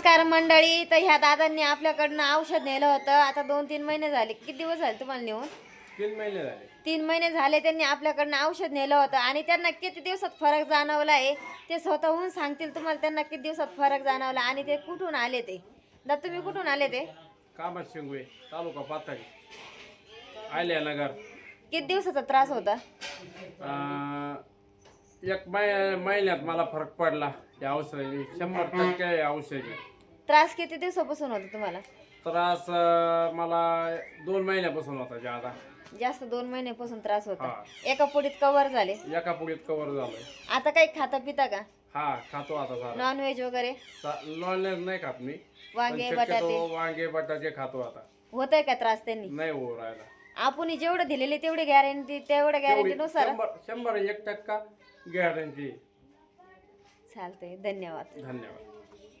नमस्कार मंडळी. तर ह्या दादांनी आपल्याकडनं औषध नेलं होतं. आता 2-3 महिने झाले. किती दिवस झाले तुम्हाला नेऊन? 3 महिने झाले. 3 महिने झाले त्यांनी आपल्याकडनं औषध नेलं होतं आणि त्यांना किती दिवसात फरक जाणवला आहे ते स्वतःहून सांगतील तुम्हाला. त्यांना किती दिवसात फरक जाणवला आणि ते कुठून आले ते. दादा तुम्ही कुठून आले ते? कामात शिंगवे, तालुका पाथरी, आयल्यानगर. किती दिवसाचा त्रास होता? एक महिन्यात मला फरक पडला या औषधाने. 100% आहे औषधी. त्रास किती दिवसापासून होता तुम्हाला? त्रास मला 2 महिन्यापासून होता ज्यादा. जास्त 2 महिन्यापासून त्रास होता. हा. एका पुडीत कव्हर झाले. एका पुढीत कव्हर झालंय. आता काही खाता पिता का? हा, खातो आता सारा. नॉनव्हेज वगैरे? नॉनव्हेज नाही खात मी. वांगे पण बटाटे शक्यतो वांगे बटाटे खातो आता. होतंय का त्रास त्यांनी? नाही हो राहिला. आपण जेवढं दिलेली तेवढी गॅरंटी, तेवढ्या गॅरंटीनुसार 100% गॅरंटी. चालतंय. धन्यवाद. धन्यवाद.